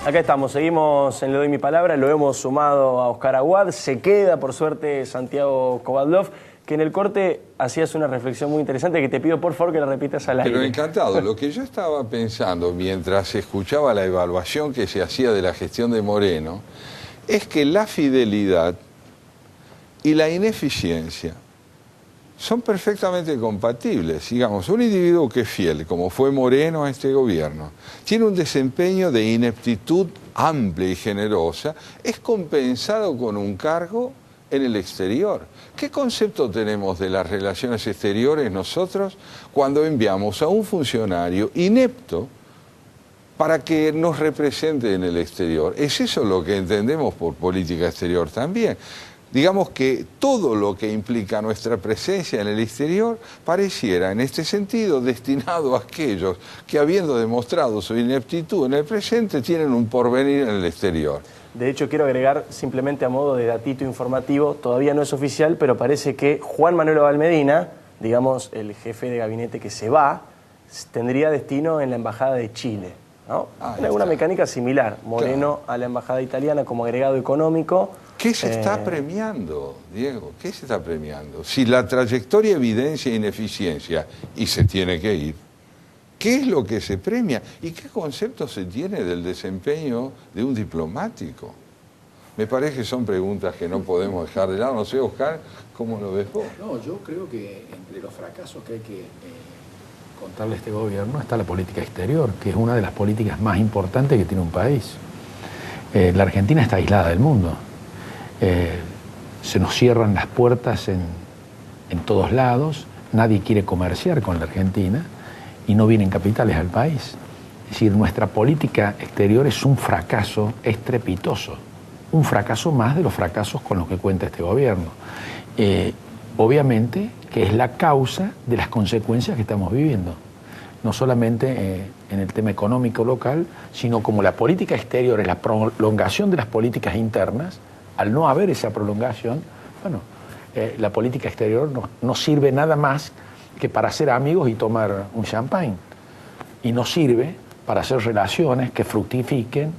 Acá estamos, seguimos en Le Doy Mi Palabra, lo hemos sumado a Oscar Aguad, se queda por suerte Santiago Kovadlov, que en el corte hacías una reflexión muy interesante que te pido por favor que la repitas al aire. Pero encantado, lo que yo estaba pensando mientras escuchaba la evaluación que se hacía de la gestión de Moreno, es que la fidelidad y la ineficiencia son perfectamente compatibles. Digamos, un individuo que es fiel, como fue Moreno a este gobierno, tiene un desempeño de ineptitud amplia y generosa, es compensado con un cargo en el exterior. ¿Qué concepto tenemos de las relaciones exteriores nosotros cuando enviamos a un funcionario inepto para que nos represente en el exterior? ¿Es eso lo que entendemos por política exterior también? Digamos que todo lo que implica nuestra presencia en el exterior pareciera, en este sentido, destinado a aquellos que, habiendo demostrado su ineptitud en el presente, tienen un porvenir en el exterior. De hecho, quiero agregar, simplemente a modo de datito informativo, todavía no es oficial, pero parece que Juan Manuel Valmedina, digamos, el jefe de gabinete que se va, tendría destino en la Embajada de Chile, ¿no? En alguna mecánica similar. Moreno a la Embajada italiana como agregado económico. ¿Qué se está premiando, Diego? ¿Qué se está premiando? Si la trayectoria evidencia ineficiencia y se tiene que ir, ¿qué es lo que se premia? ¿Y qué concepto se tiene del desempeño de un diplomático? Me parece que son preguntas que no podemos dejar de lado. No sé, Oscar, ¿cómo lo ves vos? No, yo creo que entre los fracasos que hay que contarle a este gobierno está la política exterior, que es una de las políticas más importantes que tiene un país. La Argentina está aislada del mundo. Se nos cierran las puertas en todos lados, nadie quiere comerciar con la Argentina y no vienen capitales al país. Es decir, nuestra política exterior es un fracaso estrepitoso, un fracaso más de los fracasos con los que cuenta este gobierno. Obviamente que es la causa de las consecuencias que estamos viviendo, no solamente en el tema económico local, sino como la política exterior es la prolongación de las políticas internas. Al no haber esa prolongación, bueno, la política exterior no sirve nada más que para ser amigos y tomar un champán. Y no sirve para hacer relaciones que fructifiquen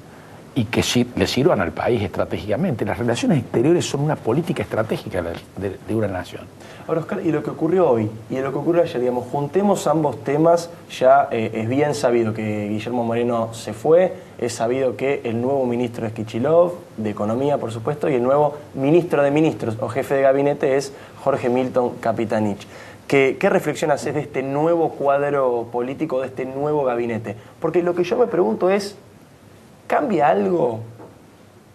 y que le sirvan al país estratégicamente. Las relaciones exteriores son una política estratégica de una nación. Ahora, Oscar, y lo que ocurrió hoy y lo que ocurrió ayer, digamos, juntemos ambos temas. Ya es bien sabido que Guillermo Moreno se fue, es sabido que el nuevo ministro es Kicillof, de Economía, por supuesto, y el nuevo ministro de Ministros o jefe de gabinete es Jorge Milton Capitanich. ¿Qué reflexión haces de este nuevo cuadro político, de este nuevo gabinete? Porque lo que yo me pregunto es, ¿cambia algo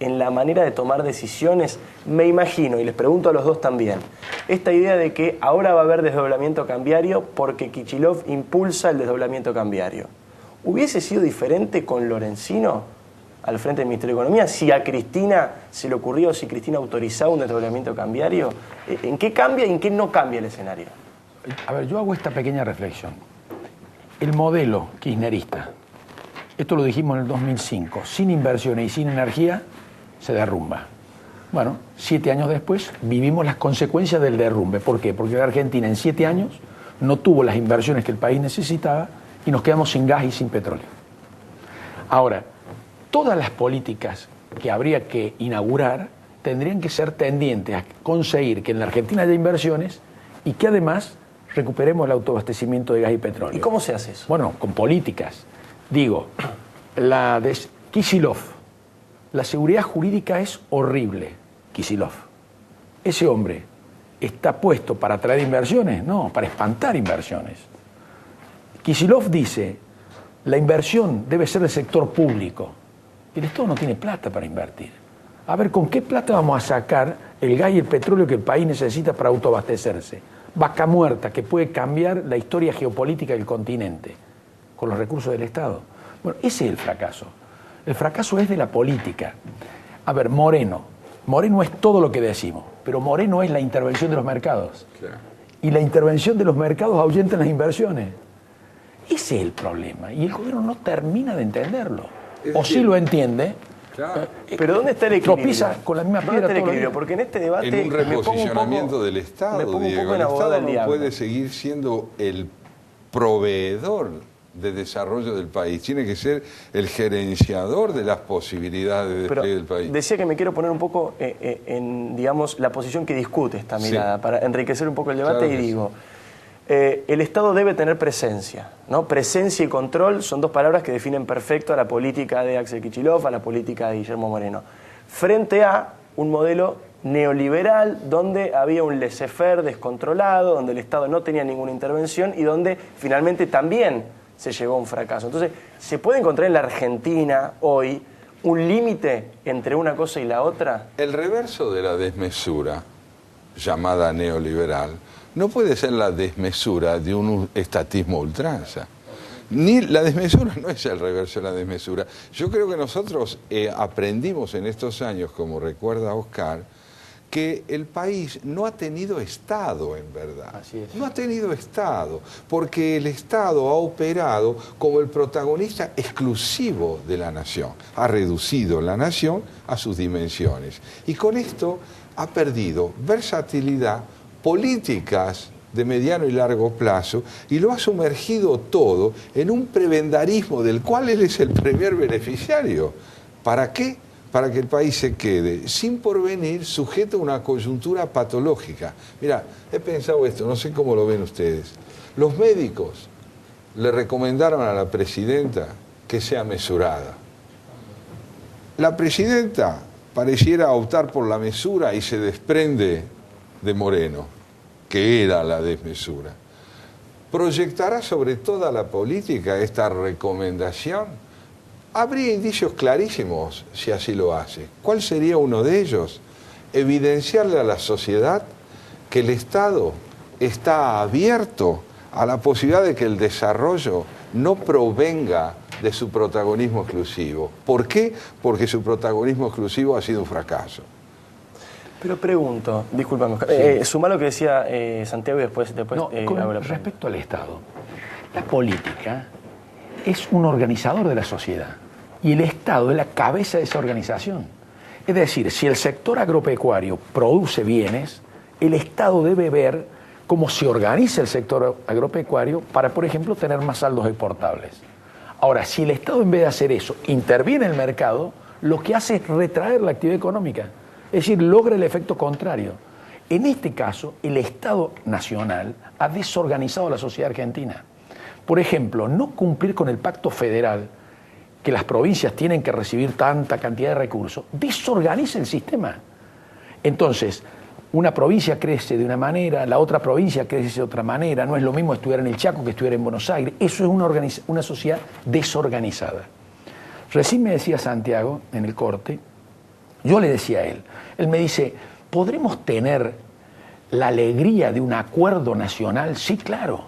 en la manera de tomar decisiones? Me imagino, y les pregunto a los dos también, esta idea de que ahora va a haber desdoblamiento cambiario porque Kicillof impulsa el desdoblamiento cambiario. ¿Hubiese sido diferente con Lorenzino al frente del Ministerio de Economía? Si a Cristina se le ocurrió, si Cristina autorizaba un desdoblamiento cambiario, ¿en qué cambia y en qué no cambia el escenario? A ver, yo hago esta pequeña reflexión. El modelo kirchnerista, esto lo dijimos en el 2005, sin inversiones y sin energía, se derrumba. Bueno, 7 años después vivimos las consecuencias del derrumbe. ¿Por qué? Porque la Argentina en 7 años no tuvo las inversiones que el país necesitaba y nos quedamos sin gas y sin petróleo. Ahora, todas las políticas que habría que inaugurar tendrían que ser tendientes a conseguir que en la Argentina haya inversiones y que además recuperemos el autoabastecimiento de gas y petróleo. ¿Y cómo se hace eso? Bueno, con políticas. Digo, la de Kicillof, la seguridad jurídica es horrible, Kicillof. Ese hombre está puesto para atraer inversiones, no, para espantar inversiones. Kicillof dice, la inversión debe ser del sector público. El Estado no tiene plata para invertir. A ver, ¿con qué plata vamos a sacar el gas y el petróleo que el país necesita para autoabastecerse? Vaca muerta que puede cambiar la historia geopolítica del continente con los recursos del Estado. Bueno, ese es el fracaso. El fracaso es de la política. A ver, Moreno es todo lo que decimos, pero Moreno es la intervención de los mercados. Claro. Y la intervención de los mercados ahuyenta las inversiones. Ese es el problema. Y el gobierno no termina de entenderlo. O sí lo entiende. Claro. Pero ¿dónde está el equilibrio? Tropieza con la misma piedra. ¿Dónde está el equilibrio? Porque en este debate en un reposicionamiento del Estado, Diego. El Estado no puede seguir siendo el proveedor de desarrollo del país, tiene que ser el gerenciador de las posibilidades de despliegue del país. Decía que me quiero poner un poco en, digamos, la posición que discute esta mirada, para enriquecer un poco el debate, claro, y digo, el Estado debe tener presencia, ¿no? Presencia y control son dos palabras que definen perfecto a la política de Axel Kicillof, a la política de Guillermo Moreno, frente a un modelo neoliberal donde había un laissez-faire descontrolado, donde el Estado no tenía ninguna intervención y donde finalmente también se llegó a un fracaso. Entonces, ¿se puede encontrar en la Argentina hoy un límite entre una cosa y la otra? El reverso de la desmesura, llamada neoliberal, no puede ser la desmesura de un estatismo ultranza. Ni la desmesura no es el reverso de la desmesura. Yo creo que nosotros aprendimos en estos años, como recuerda Oscar, que el país no ha tenido Estado, en verdad. Así es. No ha tenido Estado, porque el Estado ha operado como el protagonista exclusivo de la nación. Ha reducido la nación a sus dimensiones. Y con esto ha perdido versatilidad, políticas de mediano y largo plazo, y lo ha sumergido todo en un prebendarismo del cual él es el primer beneficiario. ¿Para qué? Para que el país se quede sin porvenir, sujeto a una coyuntura patológica. Mira, he pensado esto, no sé cómo lo ven ustedes. Los médicos le recomendaron a la presidenta que sea mesurada. La presidenta pareciera optar por la mesura y se desprende de Moreno, que era la desmesura. ¿Proyectará sobre toda la política esta recomendación? Habría indicios clarísimos si así lo hace. ¿Cuál sería uno de ellos? Evidenciarle a la sociedad que el Estado está abierto a la posibilidad de que el desarrollo no provenga de su protagonismo exclusivo. ¿Por qué? Porque su protagonismo exclusivo ha sido un fracaso. Pero pregunto, discúlpame, suma lo que decía Santiago y después no, respecto al Estado, la política es un organizador de la sociedad y el Estado es la cabeza de esa organización. Es decir, si el sector agropecuario produce bienes, el Estado debe ver cómo se organiza el sector agropecuario para, por ejemplo, tener más saldos exportables. Ahora, si el Estado en vez de hacer eso interviene en el mercado, lo que hace es retraer la actividad económica, es decir, logra el efecto contrario. En este caso, el Estado nacional ha desorganizado la sociedad argentina. Por ejemplo, no cumplir con el pacto federal, que las provincias tienen que recibir tanta cantidad de recursos, desorganiza el sistema. Entonces, una provincia crece de una manera, la otra provincia crece de otra manera, no es lo mismo estudiar en el Chaco que estudiar en Buenos Aires. Eso es una sociedad desorganizada. Recién me decía Santiago, en el corte, yo le decía a él me dice, ¿podremos tener la alegría de un acuerdo nacional? Sí, claro.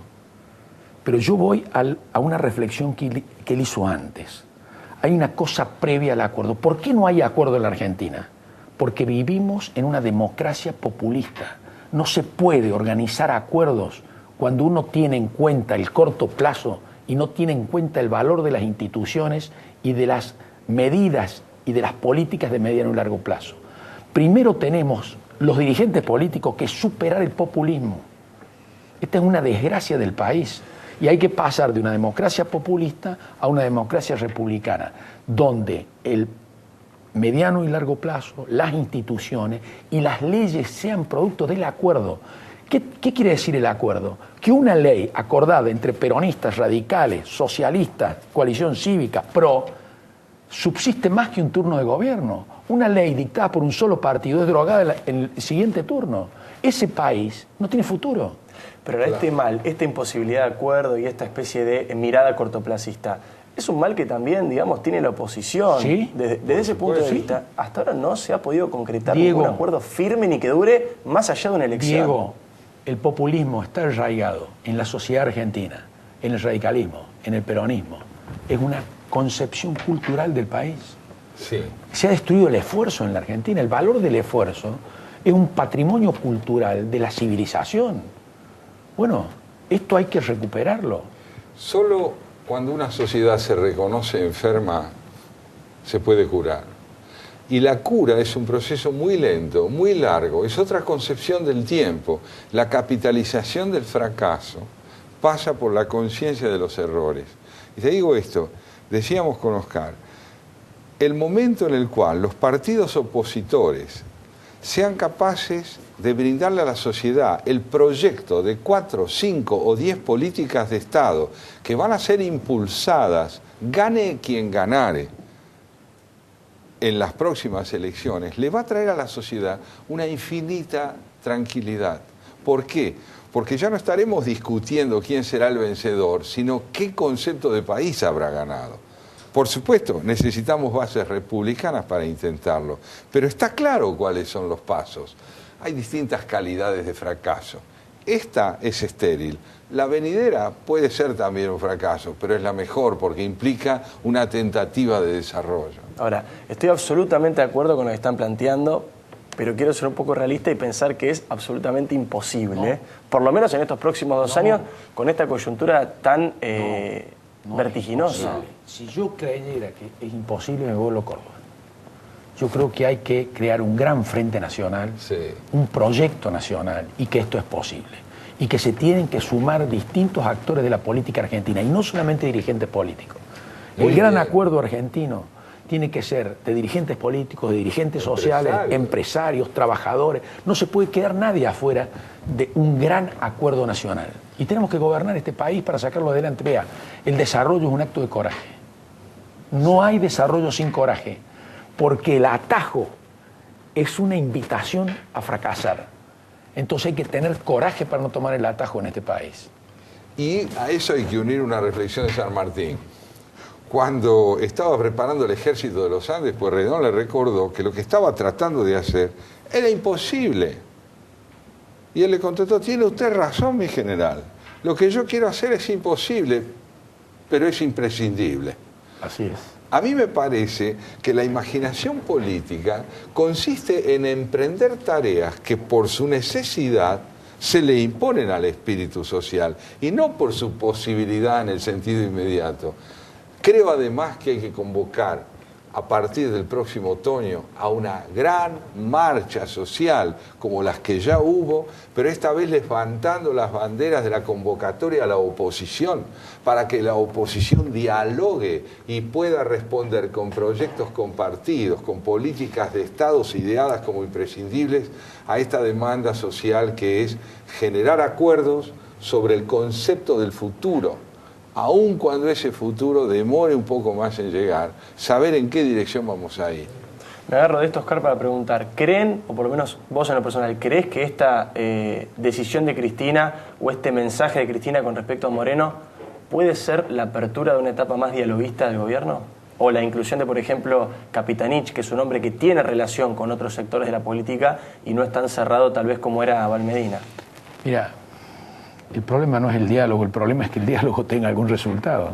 Pero yo voy a una reflexión que él hizo antes. Hay una cosa previa al acuerdo. ¿Por qué no hay acuerdo en la Argentina? Porque vivimos en una democracia populista. No se puede organizar acuerdos cuando uno tiene en cuenta el corto plazo y no tiene en cuenta el valor de las instituciones y de las medidas y de las políticas de mediano y largo plazo. Primero tenemos los dirigentes políticos que superar el populismo. Esta es una desgracia del país. Y hay que pasar de una democracia populista a una democracia republicana, donde el mediano y largo plazo, las instituciones y las leyes sean producto del acuerdo. ¿Qué quiere decir el acuerdo? Que una ley acordada entre peronistas, radicales, socialistas, coalición cívica, PRO, subsiste más que un turno de gobierno. Una ley dictada por un solo partido es drogada en el siguiente turno. Ese país no tiene futuro. Pero claro, este mal, esta imposibilidad de acuerdo y esta especie de mirada cortoplacista, es un mal que también, digamos, tiene la oposición. ¿Sí? Desde ese punto de vista, hasta ahora no se ha podido concretar ningún acuerdo firme ni que dure más allá de una elección. Diego, el populismo está arraigado en la sociedad argentina, en el radicalismo, en el peronismo. Es una concepción cultural del país. Sí. Se ha destruido el esfuerzo en la Argentina. El valor del esfuerzo es un patrimonio cultural de la civilización. Bueno, esto hay que recuperarlo. Solo cuando una sociedad se reconoce enferma, se puede curar. Y la cura es un proceso muy lento, muy largo, es otra concepción del tiempo. La capitalización del fracaso pasa por la conciencia de los errores. Y te digo esto, decíamos con Oscar, el momento en el cual los partidos opositores sean capaces de brindarle a la sociedad el proyecto de 4, 5 o 10 políticas de Estado que van a ser impulsadas, gane quien ganare, en las próximas elecciones, le va a traer a la sociedad una infinita tranquilidad. ¿Por qué? Porque ya no estaremos discutiendo quién será el vencedor, sino qué concepto de país habrá ganado. Por supuesto, necesitamos bases republicanas para intentarlo, pero está claro cuáles son los pasos. Hay distintas calidades de fracaso. Esta es estéril. La venidera puede ser también un fracaso, pero es la mejor porque implica una tentativa de desarrollo. Ahora, estoy absolutamente de acuerdo con lo que están planteando, pero quiero ser un poco realista y pensar que es absolutamente imposible, por lo menos en estos próximos 2 años, con esta coyuntura tan vertiginosa. Si yo creyera que es imposible, me vuelvo loco. Yo creo que hay que crear un gran frente nacional, un proyecto nacional, y que esto es posible. Y que se tienen que sumar distintos actores de la política argentina, y no solamente dirigentes políticos. El gran acuerdo argentino tiene que ser de dirigentes políticos, de dirigentes sociales, empresarios, trabajadores. No se puede quedar nadie afuera de un gran acuerdo nacional. Y tenemos que gobernar este país para sacarlo adelante. Vea, el desarrollo es un acto de coraje. No hay desarrollo sin coraje, porque el atajo es una invitación a fracasar. Entonces hay que tener coraje para no tomar el atajo en este país. Y a eso hay que unir una reflexión de San Martín. Cuando estaba preparando el ejército de los Andes, Pueyrredón le recordó que lo que estaba tratando de hacer era imposible. Y él le contestó, tiene usted razón, mi general. Lo que yo quiero hacer es imposible, pero es imprescindible. Así es. A mí me parece que la imaginación política consiste en emprender tareas que por su necesidad se le imponen al espíritu social y no por su posibilidad en el sentido inmediato. Creo además que hay que convocar a partir del próximo otoño a una gran marcha social como las que ya hubo, pero esta vez levantando las banderas de la convocatoria a la oposición, para que la oposición dialogue y pueda responder con proyectos compartidos, con políticas de Estados ideadas como imprescindibles a esta demanda social que es generar acuerdos sobre el concepto del futuro. Aun cuando ese futuro demore un poco más en llegar, saber en qué dirección vamos a ir. Me agarro de esto, Oscar, para preguntar, ¿creen, o por lo menos vos en lo personal, crees que esta decisión de Cristina o este mensaje de Cristina con respecto a Moreno puede ser la apertura de una etapa más dialoguista del gobierno? O la inclusión de, por ejemplo, Capitanich, que es un hombre que tiene relación con otros sectores de la política y no es tan cerrado tal vez como era Valmedina. Mira, el problema no es el diálogo, el problema es que el diálogo tenga algún resultado.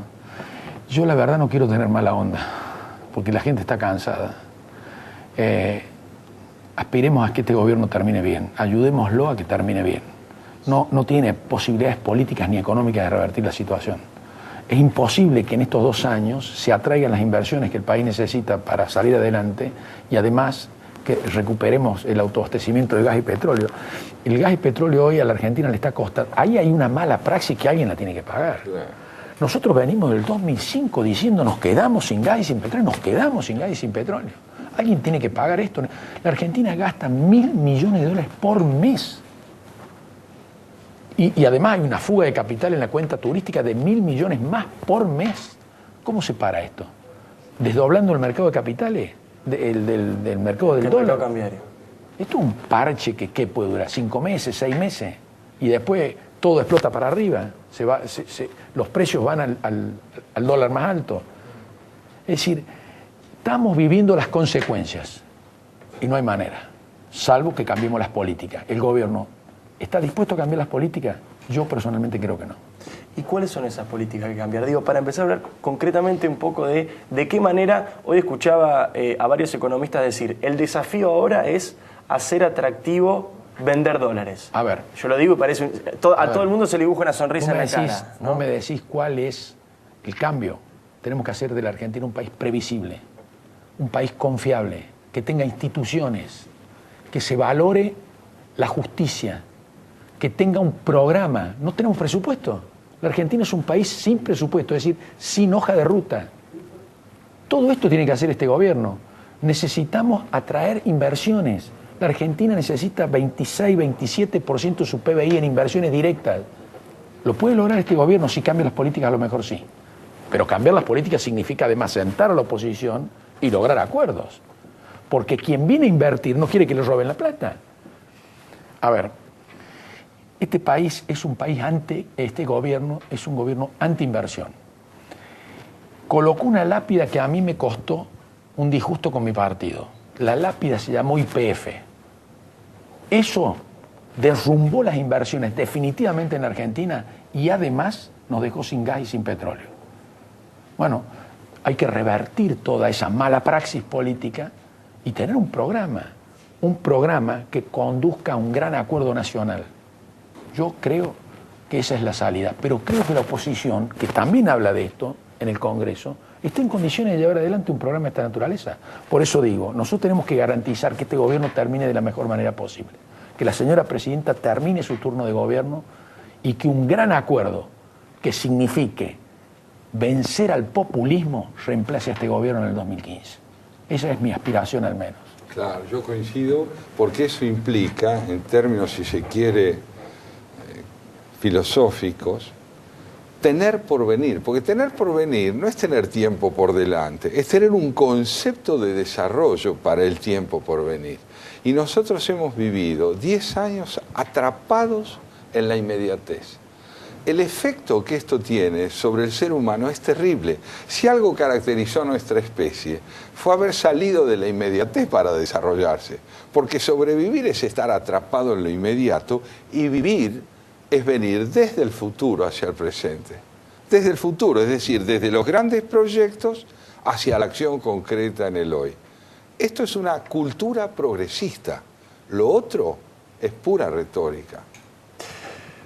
Yo la verdad no quiero tener mala onda, porque la gente está cansada. Aspiremos a que este gobierno termine bien, ayudémoslo a que termine bien. No tiene posibilidades políticas ni económicas de revertir la situación. Es imposible que en estos 2 años se atraigan las inversiones que el país necesita para salir adelante y además que recuperemos el autoabastecimiento de gas y petróleo. El gas y petróleo hoy a la Argentina le está costando. Ahí hay una mala praxis que alguien la tiene que pagar. Nosotros venimos del 2005 diciendo nos quedamos sin gas y sin petróleo, nos quedamos sin gas y sin petróleo. Alguien tiene que pagar esto. La Argentina gasta $1.000 millones por mes. Y además hay una fuga de capital en la cuenta turística de 1.000 millones más por mes. ¿Cómo se para esto? ¿Desdoblando el mercado de capitales? Del mercado del dólar. Mercado cambiario. Esto es un parche que ¿qué puede durar? 5 meses, 6 meses. Y después todo explota para arriba. Los precios van al dólar más alto. Es decir, estamos viviendo las consecuencias. Y no hay manera. Salvo que cambiemos las políticas. El gobierno está dispuesto a cambiar las políticas. Yo personalmente creo que no. ¿Y cuáles son esas políticas que cambiar? Digo, para empezar a hablar concretamente un poco de qué manera, hoy escuchaba a varios economistas decir, el desafío ahora es hacer atractivo vender dólares. A ver. Yo lo digo y parece, a todo el mundo se le dibuja una sonrisa en la cara. ¿No me decís cuál es el cambio? Tenemos que hacer de la Argentina un país previsible, un país confiable, que tenga instituciones, que se valore la justicia, que tenga un programa. No tenemos presupuesto. La Argentina es un país sin presupuesto, es decir, sin hoja de ruta. Todo esto tiene que hacer este gobierno. Necesitamos atraer inversiones. La Argentina necesita 26-27% de su PBI en inversiones directas. ¿Lo puede lograr este gobierno si cambia las políticas? A lo mejor sí. Pero cambiar las políticas significa además sentar a la oposición y lograr acuerdos. Porque quien viene a invertir no quiere que le roben la plata. A ver, este país es un país este gobierno es un gobierno anti-inversión. Colocó una lápida que a mí me costó un disgusto con mi partido. La lápida se llamó YPF. Eso derrumbó las inversiones definitivamente en Argentina y además nos dejó sin gas y sin petróleo. Bueno, hay que revertir toda esa mala praxis política y tener un programa que conduzca a un gran acuerdo nacional. Yo creo que esa es la salida, pero creo que la oposición, que también habla de esto en el Congreso, está en condiciones de llevar adelante un programa de esta naturaleza. Por eso digo, nosotros tenemos que garantizar que este gobierno termine de la mejor manera posible, que la señora presidenta termine su turno de gobierno y que un gran acuerdo que signifique vencer al populismo reemplace a este gobierno en el 2015. Esa es mi aspiración al menos. Claro, yo coincido porque eso implica, en términos, si se quiere, filosóficos, tener porvenir, porque tener porvenir no es tener tiempo por delante, es tener un concepto de desarrollo para el tiempo por venir. Y nosotros hemos vivido 10 años atrapados en la inmediatez. El efecto que esto tiene sobre el ser humano es terrible. Si algo caracterizó a nuestra especie fue haber salido de la inmediatez para desarrollarse, porque sobrevivir es estar atrapado en lo inmediato y vivir es venir desde el futuro hacia el presente. Desde el futuro, es decir, desde los grandes proyectos hacia la acción concreta en el hoy. Esto es una cultura progresista. Lo otro es pura retórica.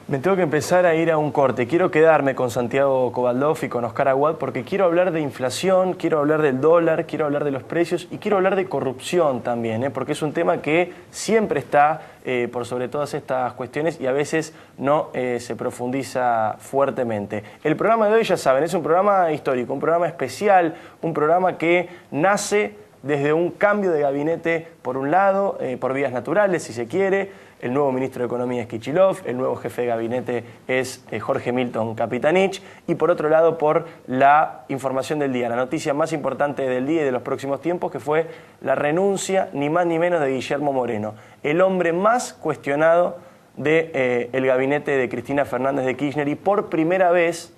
Me tengo que empezar a ir a un corte. Quiero quedarme con Santiago Kovaldov y con Oscar Aguad porque quiero hablar de inflación, quiero hablar del dólar, quiero hablar de los precios y quiero hablar de corrupción también, porque es un tema que siempre está por sobre todas estas cuestiones y a veces no se profundiza fuertemente. El programa de hoy, ya saben, es un programa histórico, un programa especial, un programa que nace desde un cambio de gabinete, por un lado, por vías naturales, si se quiere. El nuevo ministro de Economía es Kicillof, el nuevo jefe de gabinete es Jorge Milton Capitanich, y por otro lado por la información del día, la noticia más importante del día y de los próximos tiempos, que fue la renuncia, ni más ni menos, de Guillermo Moreno, el hombre más cuestionado del gabinete de Cristina Fernández de Kirchner, y por primera vez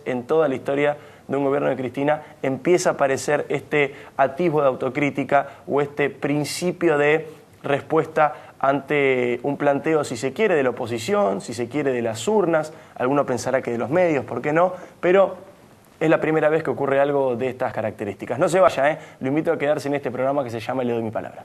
en toda la historia de un gobierno de Cristina, empieza a aparecer este atisbo de autocrítica o este principio de respuesta ante un planteo, si se quiere, de la oposición, si se quiere, de las urnas. Alguno pensará que de los medios, ¿por qué no? Pero es la primera vez que ocurre algo de estas características. No se vaya, lo invito a quedarse en este programa que se llama Le doy mi palabra.